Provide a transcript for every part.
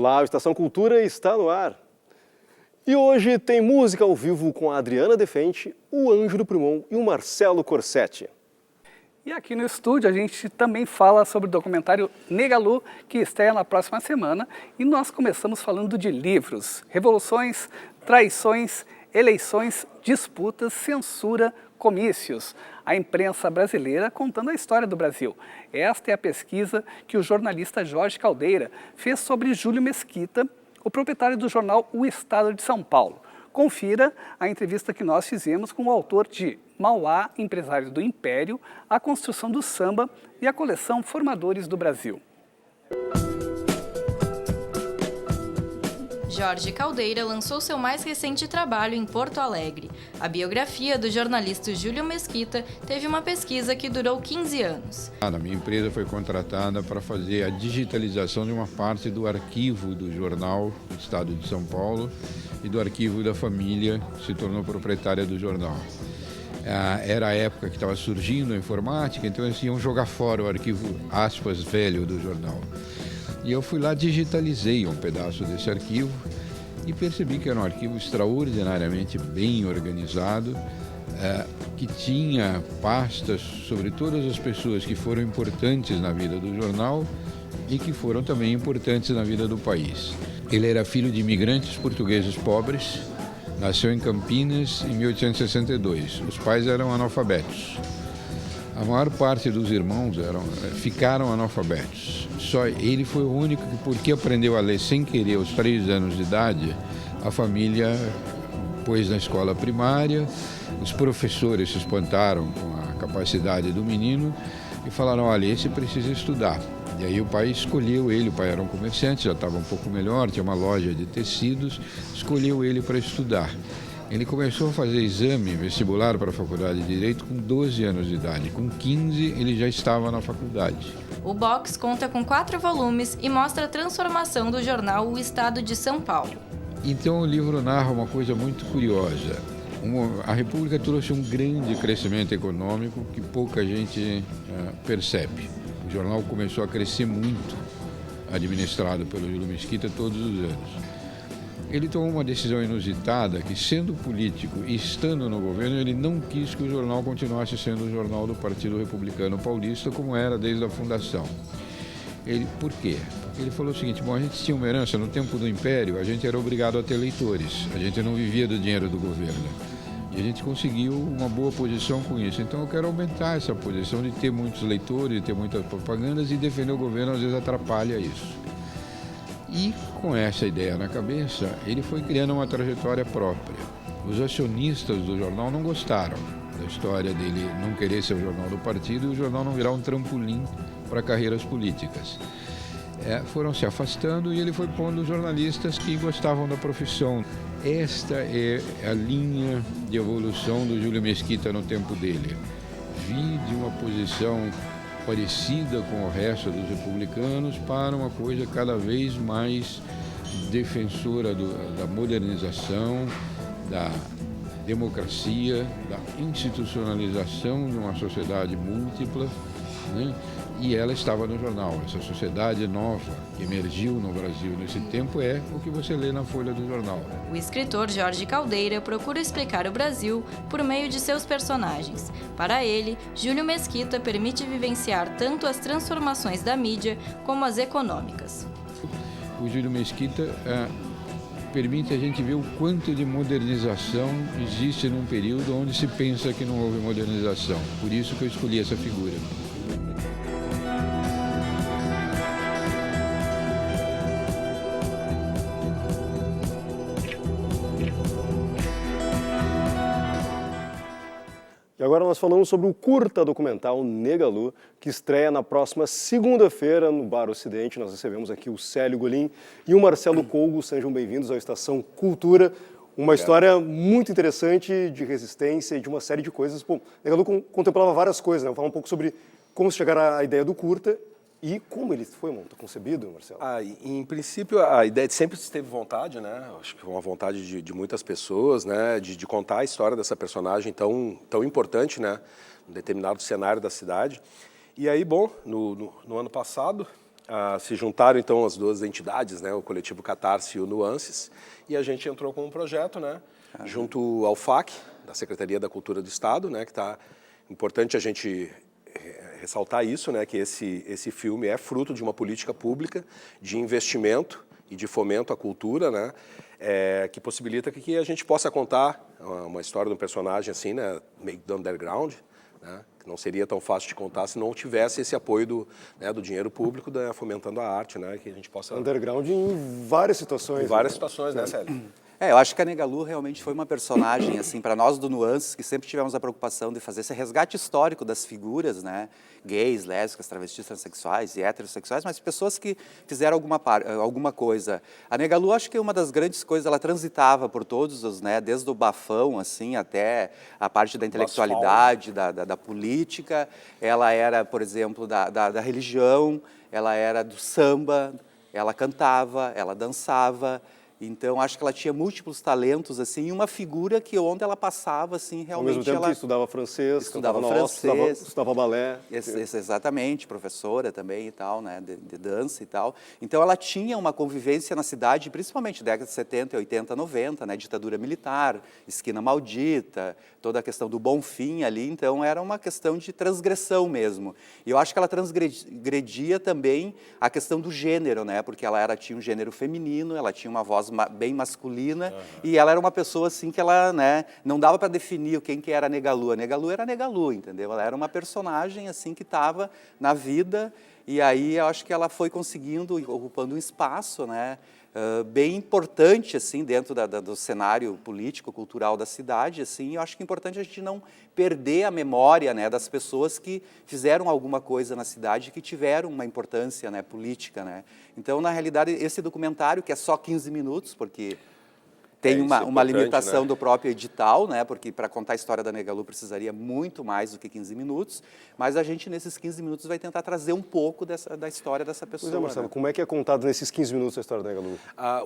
Olá, a Estação Cultura está no ar. E hoje tem música ao vivo com a Adriana Defente, o Ângelo Primon e o Marcelo Corsetti. E aqui no estúdio a gente também fala sobre o documentário Negalu, que estreia na próxima semana. E nós começamos falando de livros, revoluções, traições, eleições, disputas, censura, comícios. A imprensa brasileira contando a história do Brasil. Esta é a pesquisa que o jornalista Jorge Caldeira fez sobre Júlio Mesquita, o proprietário do jornal O Estado de São Paulo. Confira a entrevista que nós fizemos com o autor de Mauá, Empresário do Império, A Construção do Samba e a coleção Formadores do Brasil. Jorge Caldeira lançou seu mais recente trabalho em Porto Alegre. A biografia do jornalista Júlio Mesquita teve uma pesquisa que durou 15 anos. A minha empresa foi contratada para fazer a digitalização de uma parte do arquivo do jornal do Estado de São Paulo e do arquivo da família que se tornou proprietária do jornal. Era a época que estava surgindo a informática, então eles iam jogar fora o arquivo, aspas, velho do jornal. E eu fui lá, digitalizei um pedaço desse arquivo e percebi que era um arquivo extraordinariamente bem organizado, que tinha pastas sobre todas as pessoas que foram importantes na vida do jornal e que foram também importantes na vida do país. Ele era filho de imigrantes portugueses pobres, nasceu em Campinas em 1862. Os pais eram analfabetos. A maior parte dos irmãos ficaram analfabetos. Só ele foi o único que, porque aprendeu a ler sem querer aos 3 anos de idade, a família pôs na escola primária, os professores se espantaram com a capacidade do menino e falaram, olha, esse precisa estudar. E aí o pai escolheu ele, o pai era um comerciante, já estava um pouco melhor, tinha uma loja de tecidos, escolheu ele para estudar. Ele começou a fazer exame vestibular para a Faculdade de Direito com 12 anos de idade. Com 15, ele já estava na faculdade. O box conta com 4 volumes e mostra a transformação do jornal O Estado de São Paulo. Então o livro narra uma coisa muito curiosa. A República trouxe um grande crescimento econômico que pouca gente percebe. O jornal começou a crescer muito, administrado pelo Júlio Mesquita todos os anos. Ele tomou uma decisão inusitada que, sendo político e estando no governo, ele não quis que o jornal continuasse sendo o jornal do Partido Republicano Paulista, como era desde a fundação. Por quê? Porque ele falou o seguinte, bom, a gente tinha uma herança no tempo do Império, a gente era obrigado a ter leitores, a gente não vivia do dinheiro do governo. E a gente conseguiu uma boa posição com isso. Então eu quero aumentar essa posição de ter muitos leitores, de ter muitas propagandas e defender o governo às vezes atrapalha isso. E com essa ideia na cabeça, ele foi criando uma trajetória própria. Os acionistas do jornal não gostaram da história dele não querer ser o jornal do partido e o jornal não virar um trampolim para carreiras políticas. Foram se afastando e ele foi pondo jornalistas que gostavam da profissão. Esta é a linha de evolução do Júlio Mesquita no tempo dele. Vi de uma posição parecida com o resto dos republicanos para uma coisa cada vez mais defensora da modernização, da democracia, da institucionalização de uma sociedade múltipla, né? E ela estava no jornal. Essa sociedade nova que emergiu no Brasil nesse tempo é o que você lê na folha do jornal. O escritor Jorge Caldeira procura explicar o Brasil por meio de seus personagens. Para ele, Júlio Mesquita permite vivenciar tanto as transformações da mídia como as econômicas. O Júlio Mesquita permite a gente ver o quanto de modernização existe num período onde se pensa que não houve modernização. Por isso que eu escolhi essa figura. E agora nós falamos sobre o curta documental Negalu, que estreia na próxima segunda-feira no Bar Ocidente. Nós recebemos aqui o Célio Golim e o Marcelo Colgo. Sejam bem-vindos ao Estação Cultura. Uma história muito interessante de resistência e de uma série de coisas. Bom, Negalu contemplava várias coisas, né? Vou falar um pouco sobre como chegar à ideia do curta e como ele foi concebido, Marcelo. Em princípio, a ideia sempre esteve vontade, né? Acho que foi uma vontade de muitas pessoas, né? De contar a história dessa personagem tão importante, né? Um determinado cenário da cidade. E aí, bom, no ano passado, se juntaram então as duas entidades, né, o coletivo Catarse e o Nuances, e a gente entrou com um projeto, né, junto ao FAC, da Secretaria da Cultura do Estado, né, que está importante a gente ressaltar isso, né, que esse filme é fruto de uma política pública de investimento e de fomento à cultura, né, que possibilita que a gente possa contar uma história de um personagem assim, né, meio do underground, né, que não seria tão fácil de contar se não tivesse esse apoio do dinheiro público, fomentando a arte, né, que a gente possa... Underground em várias situações. Em várias situações, né, Célio? Eu acho que a Negalu realmente foi uma personagem, assim, para nós do Nuances, que sempre tivemos a preocupação de fazer esse resgate histórico das figuras, né, gays, lésbicas, travestis, transexuais e heterossexuais, mas pessoas que fizeram alguma coisa. A Negalu, acho que é uma das grandes coisas, ela transitava por todos os, né, desde o bafão, assim, até a parte da intelectualidade, da política. Ela era, por exemplo, da religião, ela era do samba, ela cantava, ela dançava. Então, acho que ela tinha múltiplos talentos, assim, e uma figura que onde ela passava, assim, realmente... Ao mesmo tempo ela que estudava francês, estudava francês, estudava balé. Exatamente, professora também e tal, né, de dança e tal. Então, ela tinha uma convivência na cidade, principalmente década de 70, 80, 90, né, ditadura militar, esquina maldita, toda a questão do Bonfim ali, então era uma questão de transgressão mesmo. E eu acho que ela transgredia também a questão do gênero, né, porque ela tinha um gênero feminino, ela tinha uma voz bem masculina, e ela era uma pessoa assim que ela, né, não dava para definir quem que era a Negalu. A Negalu era a Negalu, entendeu? Ela era uma personagem assim que estava na vida, e aí eu acho que ela foi conseguindo, ocupando um espaço, né, bem importante assim dentro do cenário político, cultural da cidade, assim. Eu acho que é importante a gente não perder a memória, né, das pessoas que fizeram alguma coisa na cidade, que tiveram uma importância, né, política, né. Então, na realidade, esse documentário, que é só 15 minutos, porque tem uma limitação, né, do próprio edital, né, porque para contar a história da Negalu precisaria muito mais do que 15 minutos, mas a gente, nesses 15 minutos, vai tentar trazer um pouco da história dessa pessoa. Pois é, Marcelo, né? como é que é contado nesses 15 minutos a história da Negalu?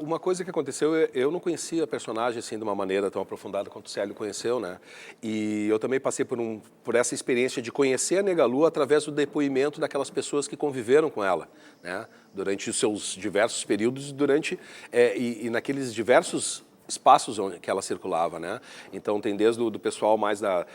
Uma coisa que aconteceu, eu não conhecia a personagem assim de uma maneira tão aprofundada quanto o Célio conheceu, né? E eu também passei por essa experiência de conhecer a Negalu através do depoimento daquelas pessoas que conviveram com ela, né? Durante os seus diversos períodos, e naqueles diversos espaços que ela circulava, né? Então tem desde o pessoal mais da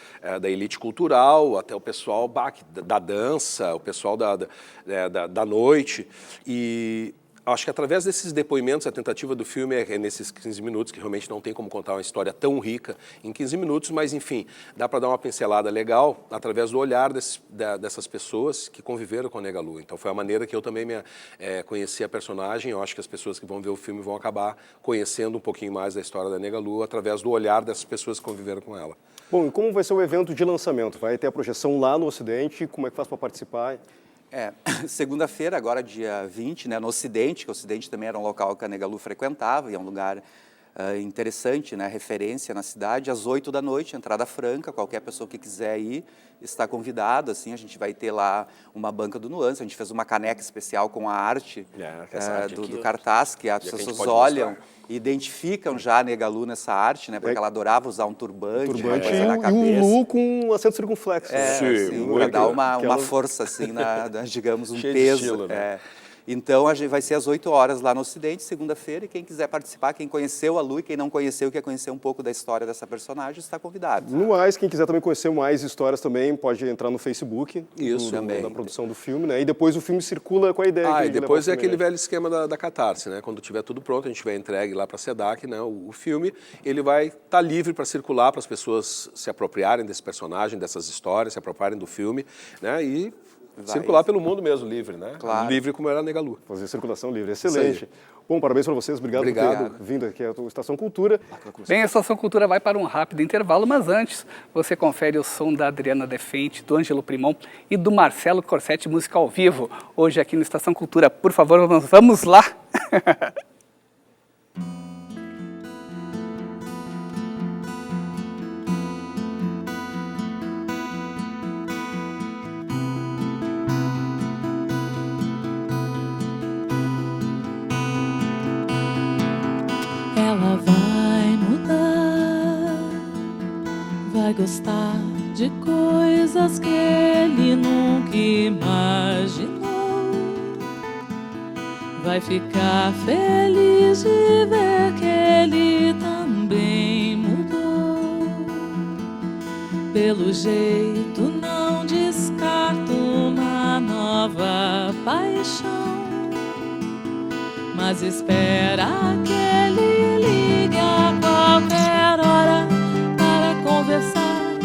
elite cultural até o pessoal da dança, o pessoal da noite, e acho que através desses depoimentos, a tentativa do filme é nesses 15 minutos, que realmente não tem como contar uma história tão rica em 15 minutos, mas enfim, dá para dar uma pincelada legal através do olhar dessas pessoas que conviveram com a Negalu. Então foi a maneira que eu também conheci a personagem. Eu acho que as pessoas que vão ver o filme vão acabar conhecendo um pouquinho mais da história da Negalu através do olhar dessas pessoas que conviveram com ela. Bom, e como vai ser o evento de lançamento? Vai ter a projeção lá no Ocidente? Como é que faz para participar? Segunda-feira, agora dia 20, né, no Ocidente, que o Ocidente também era um local que a Negalu frequentava, e é um lugar interessante, né, referência na cidade, às 8 da noite, entrada franca, qualquer pessoa que quiser ir está convidado, assim, a gente vai ter lá uma banca do Nuance, a gente fez uma caneca especial com a arte, do cartaz, que as pessoas olham e identificam já a Negalu nessa arte, né, porque ela adorava usar um turbante na cabeça. E um Lu com acento circunflexo. Para dar uma força, assim, digamos, um peso. Estilo, né? Então, vai ser às 8 horas lá no Ocidente, segunda-feira, e quem quiser participar, quem conheceu a Lu e quem não conheceu, quer conhecer um pouco da história dessa personagem, está convidado. No mais, quem quiser também conhecer mais histórias também, pode entrar no Facebook também, da produção do filme, né? E depois o filme circula com a ideia. E depois é aquele velho esquema da Catarse, né? Quando tiver tudo pronto, a gente vai entregue lá para a SEDAC, né? O filme, ele vai estar livre para circular, para as pessoas se apropriarem desse personagem, dessas histórias, se apropriarem do filme, né? E circular pelo mundo mesmo, livre, né? Claro. Livre como era a Negalu. Fazer circulação livre. Excelente. Bom, parabéns para vocês. Obrigado por ter vindo aqui à Estação Cultura. Bem, a Estação Cultura vai para um rápido intervalo, mas antes você confere o som da Adriana Defente, do Ângelo Primon e do Marcelo Corsetti, música ao vivo, hoje aqui no Estação Cultura. Por favor, vamos lá! Ela vai mudar, vai gostar de coisas que ele nunca imaginou. vai ficar feliz de ver que ele também mudou. Pelo jeito não descarto uma nova paixão, mas espera que ele ligue a qualquer hora para conversar,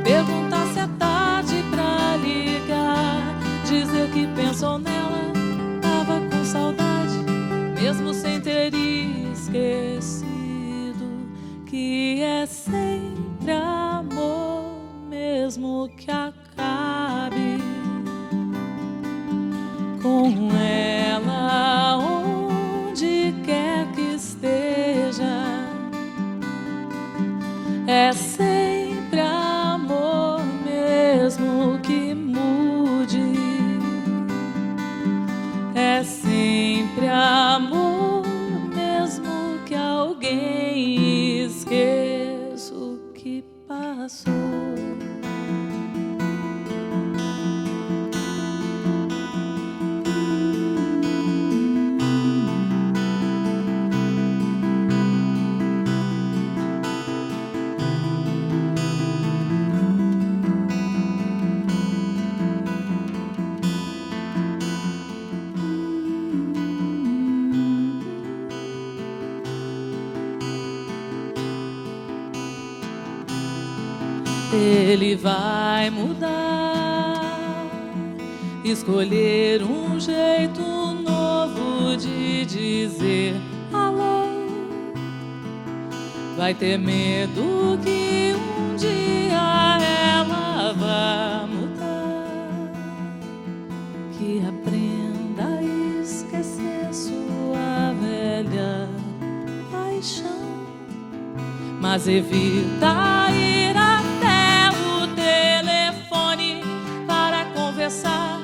perguntar se é tarde pra ligar, dizer que pensou nela, tava com saudade, mesmo sem ter esquecido que é sempre amor, mesmo que acabe com ela onde quer que esteja. É sempre amor, mesmo que mude. É sempre amor, mesmo que alguém esqueça o que passou. Ele vai mudar, escolher um jeito novo de dizer alô. Vai ter medo que um dia ela vá mudar, que aprenda a esquecer sua velha paixão, mas evita ir até o telefone para conversar,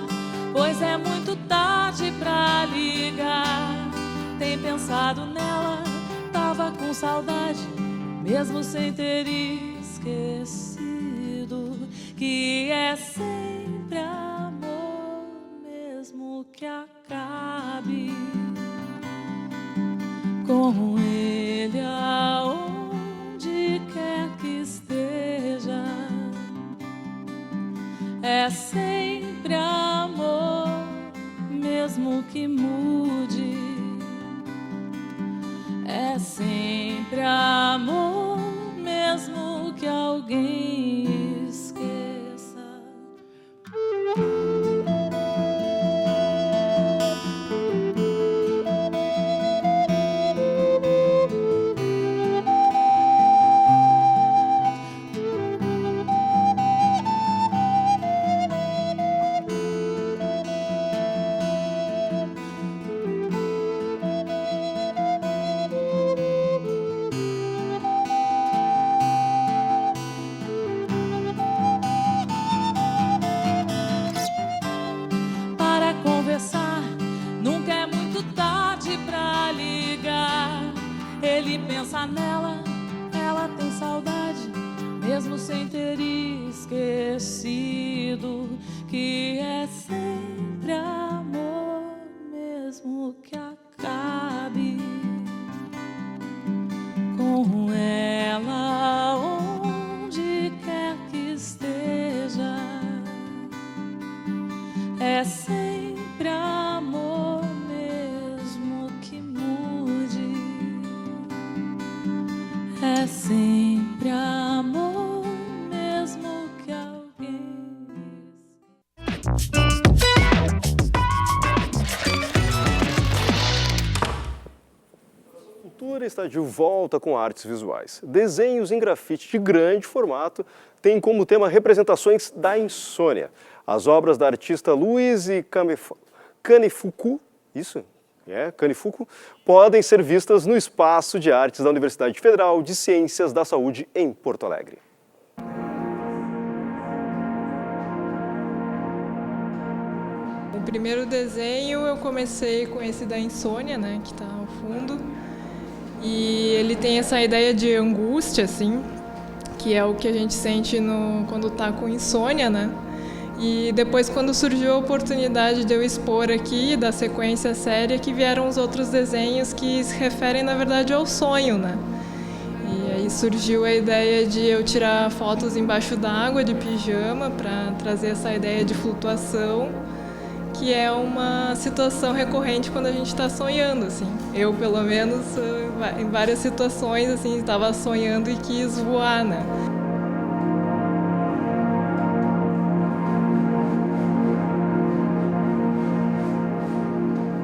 pois é muito tarde pra ligar. Tem pensado nela, tava com saudade, mesmo sem ter esquecido que é sempre amor, mesmo que acabe com ele aonde quer que esteja. É sempre amor, mesmo que mude. É sempre amor, mesmo que alguém esqueça. Pensa nela, ela tem saudade, mesmo sem ter esquecido que é sempre amor, mesmo que acabe com ela onde quer que esteja. É sempre amor, mesmo que mude. É sempre amor, mesmo que alguém. A Cultura está de volta com artes visuais. Desenhos em grafite de grande formato têm como tema representações da insônia. As obras da artista Louise Kanifuku, Kanifuku, podem ser vistas no Espaço de Artes da Universidade Federal de Ciências da Saúde, em Porto Alegre. O primeiro desenho eu comecei com esse da insônia, né, que está ao fundo. E ele tem essa ideia de angústia, assim, que é o que a gente sente quando está com insônia, né? E depois, quando surgiu a oportunidade de eu expor aqui, da sequência séria, que vieram os outros desenhos que se referem, na verdade, ao sonho, né? E aí surgiu a ideia de eu tirar fotos embaixo d'água, de pijama, para trazer essa ideia de flutuação, que é uma situação recorrente quando a gente está sonhando, assim. Eu, pelo menos, em várias situações, assim, estava sonhando e quis voar, né?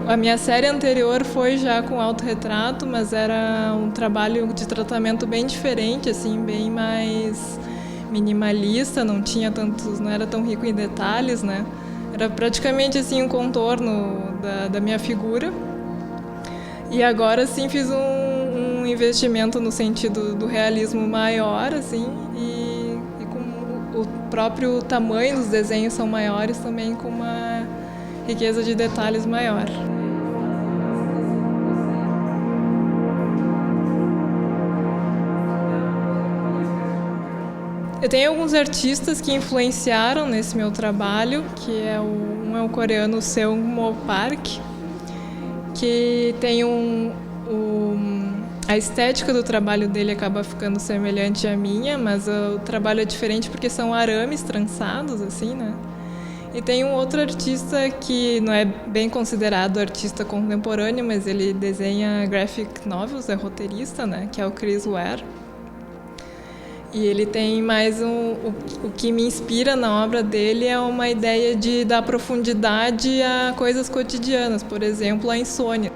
A minha série anterior foi já com autorretrato, mas era um trabalho de tratamento bem diferente, assim, bem mais minimalista, não era tão rico em detalhes, né? Era praticamente assim um contorno da minha figura. E agora sim fiz um investimento no sentido do realismo maior, assim, e com o próprio tamanho dos desenhos são maiores também, com uma riqueza de detalhes maior. Eu tenho alguns artistas que influenciaram nesse meu trabalho, que um é o coreano Seung-mo Park, que tem a estética do trabalho dele acaba ficando semelhante à minha, mas o trabalho é diferente porque são arames trançados, assim, né? E tem um outro artista que não é bem considerado artista contemporâneo, mas ele desenha graphic novels, é roteirista, né? Que é o Chris Ware. E ele tem mais o que me inspira na obra dele é uma ideia de dar profundidade a coisas cotidianas, por exemplo, a insônia.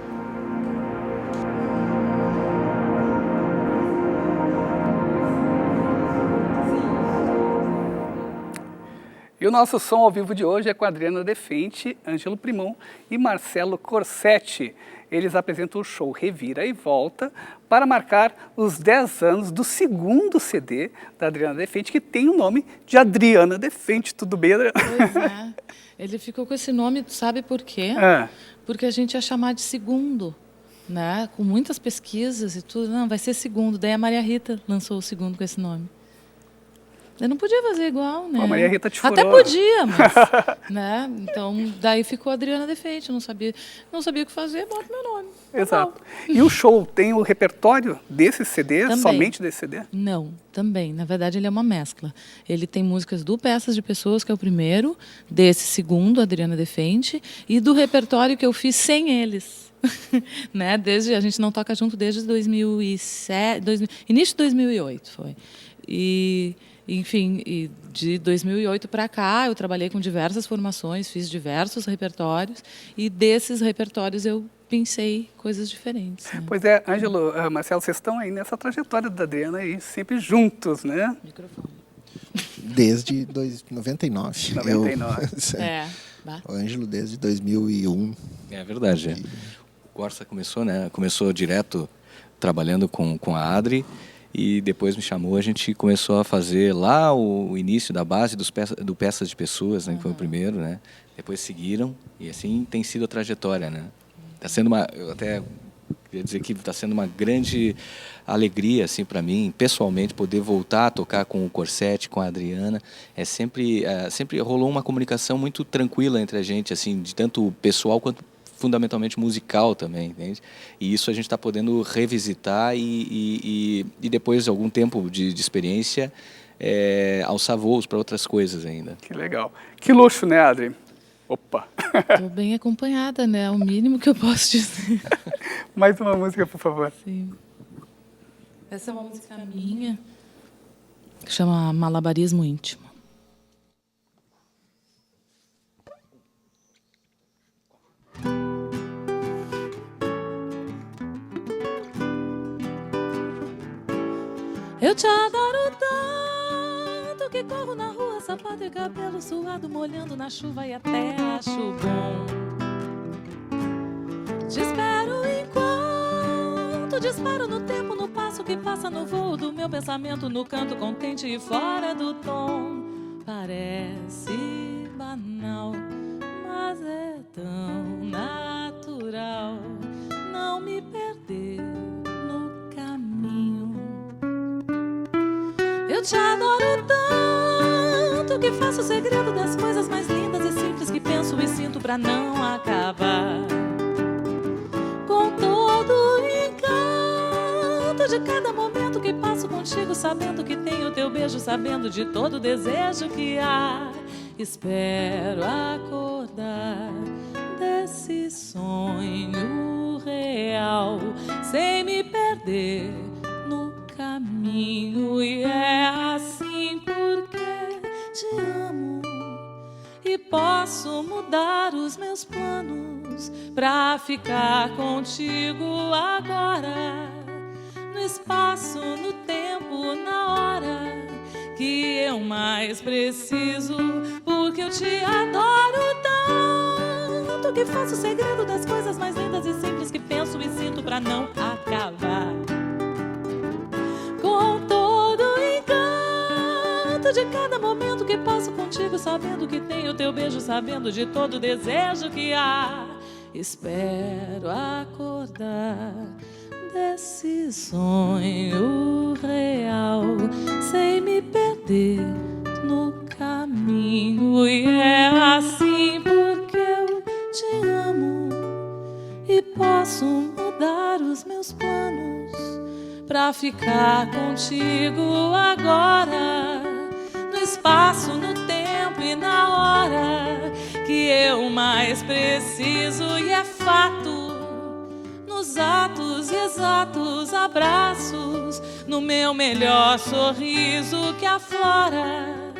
E o nosso som ao vivo de hoje é com Adriana Defente, Ângelo Primon e Marcelo Corsetti. Eles apresentam o show Revira e Volta para marcar os 10 anos do segundo CD da Adriana Defente, que tem o nome de Adriana Defente. Tudo bem, Adriana? Pois é. Ele ficou com esse nome, sabe por quê? Porque a gente ia chamar de segundo, né? Com muitas pesquisas e tudo. Não, vai ser segundo. Daí a Maria Rita lançou o segundo com esse nome. Eu não podia fazer igual, né? A Maria Rita te furou. Até podia, mas... né? Então, daí ficou Adriana Defente. Não sabia o que fazer, bota meu nome. Exato. E o show tem o repertório desse CD, também. Somente desse CD? Não, também. Na verdade, ele é uma mescla. Ele tem músicas do Peças de Pessoas, que é o primeiro, desse segundo, Adriana Defente, e do repertório que eu fiz sem eles. Né? A gente não toca junto desde 2007, início de 2008 foi. Enfim, e de 2008 para cá, eu trabalhei com diversas formações, fiz diversos repertórios, e desses repertórios eu pensei coisas diferentes. Né? Pois é, Ângelo, Marcelo, vocês estão aí nessa trajetória da Adriana aí, sempre juntos, né? Microfone. Desde 99. 99. O Ângelo desde 2001. É verdade. O Corsa começou direto trabalhando com a Adri, e depois me chamou, a gente começou a fazer lá o início da base do Peças de Pessoas, né, que foi o primeiro, né? Depois seguiram, e assim tem sido a trajetória, né? Tá sendo eu até queria dizer que está sendo uma grande alegria assim para mim, pessoalmente, poder voltar a tocar com o Corsetti, com a Adriana. Sempre rolou uma comunicação muito tranquila entre a gente, assim, de tanto pessoal quanto fundamentalmente musical também, entende? E isso a gente está podendo revisitar e depois de algum tempo de experiência, alçar voos para outras coisas ainda. Que legal. Que luxo, né, Adri? Opa! Estou bem acompanhada, né? É o mínimo que eu posso dizer. Mais uma música, por favor. Sim. Essa é uma música minha, que chama Malabarismo Íntimo. Eu te adoro tanto que corro na rua, sapato e cabelo suado, molhando na chuva e até acho bom. Te espero enquanto disparo no tempo, no passo que passa no voo do meu pensamento, no canto contente e fora do tom. Parece banal, mas é tão natural não me perder no caminho. Eu te adoro tanto tanto que faço segredo das coisas mais lindas e simples que penso e sinto pra não acabar. Com todo o encanto de cada momento que passo contigo, sabendo que tenho teu beijo, sabendo de todo o desejo que há. Espero acordar desse sonho real, sem me perder no caminho. E é assim porque te amo e posso mudar os meus planos pra ficar contigo agora, no espaço, no tempo, na hora que eu mais preciso, porque eu te adoro tanto que faço segredo das coisas mais lindas e simples que penso e sinto pra não acabar. Com todo o encanto de cada momento que passo contigo, sabendo que tenho teu beijo, sabendo de todo o desejo que há. Espero acordar desse sonho real, sem me perder no caminho. E é assim porque eu te amo e posso mudar os meus planos pra ficar contigo agora, no espaço, no tempo e na hora que eu mais preciso. E é fato, nos atos exatos, abraços, no meu melhor sorriso que aflora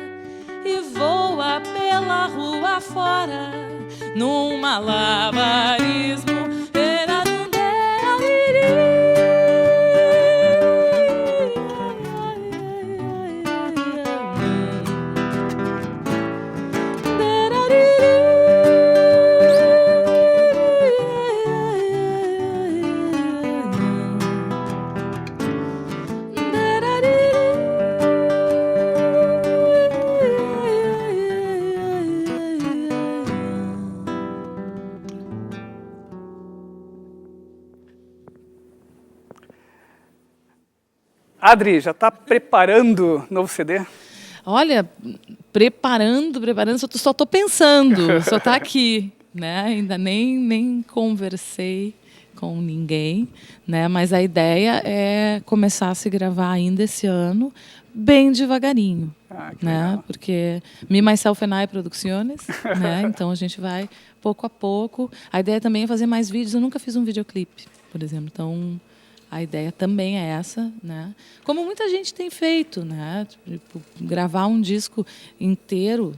e voa pela rua fora num malabarismo. Adri, já está preparando novo CD? Olha, preparando, só estou pensando, só está aqui, né? Ainda nem conversei com ninguém, né? Mas a ideia é começar a se gravar ainda esse ano, bem devagarinho, né? Legal. Porque Me, Myself and I Producciones, né? Então a gente vai pouco a pouco. A ideia também é fazer mais vídeos. Eu nunca fiz um videoclipe, por exemplo, então a ideia também é essa, né? Como muita gente tem feito, né? Tipo, gravar um disco inteiro.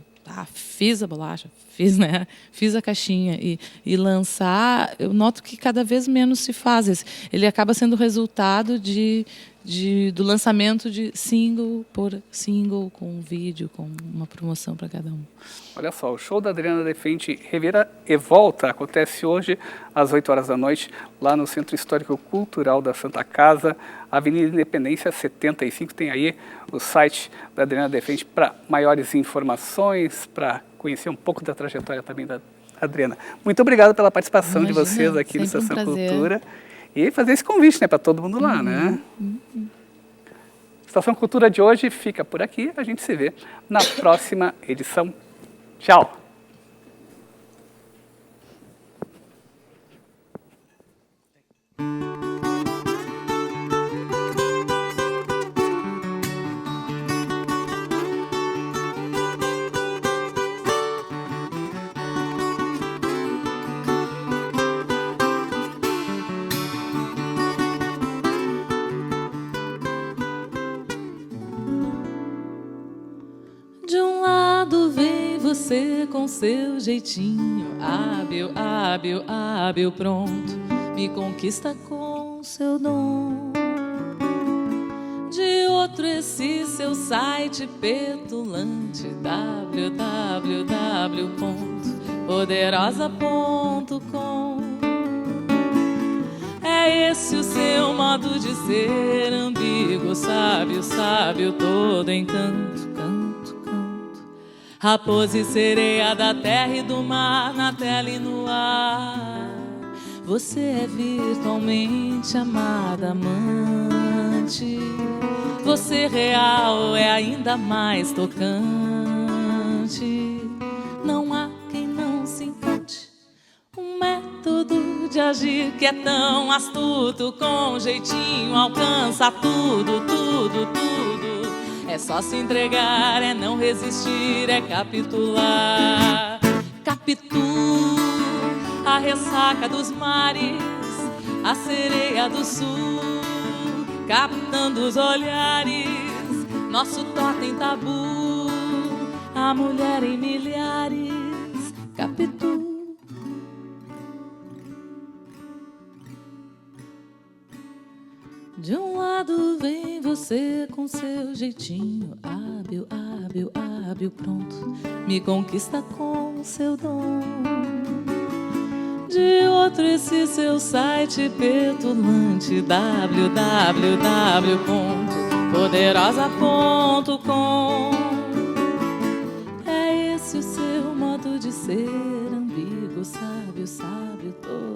Fiz a bolacha, fiz a caixinha e lançar. Eu noto que cada vez menos se faz. Ele acaba sendo resultado do lançamento de single por single, com um vídeo, com uma promoção para cada um. Olha só, o show da Adriana Defente Revira e Volta acontece hoje às 8 horas da noite, lá no Centro Histórico Cultural da Santa Casa, Avenida Independência 75. Tem aí o site da Adriana Defente para maiores informações, para conhecer um pouco da trajetória também da Adriana. Muito obrigado pela participação de vocês aqui no Estação Cultura. E fazer esse convite, né, para todo mundo lá, né? Estação Cultura de hoje fica por aqui. A gente se vê na próxima edição. Tchau! Você com seu jeitinho hábil, pronto, me conquista com seu dom. De outro esse seu site petulante, www.poderosa.com. É esse o seu modo de ser ambíguo, sábio, todo encanto. Raposa e sereia da terra e do mar, na tela e no ar. Você é virtualmente amada amante. Você real é ainda mais tocante. bastante. Não há quem não se encante. Um método de agir que é tão astuto, com jeitinho alcança tudo, tudo, tudo. É só se entregar, é não resistir, é capitular. Capitu, a ressaca dos mares, a sereia do sul, captando os olhares, nosso totem tabu, a mulher em milhares, Capitu. De um lado vem você com seu jeitinho hábil, hábil, hábil, pronto, me conquista com seu dom. De outro esse seu site petulante, www.poderosa.com. É esse o seu modo de ser, ambíguo, sábio, sábio, todo.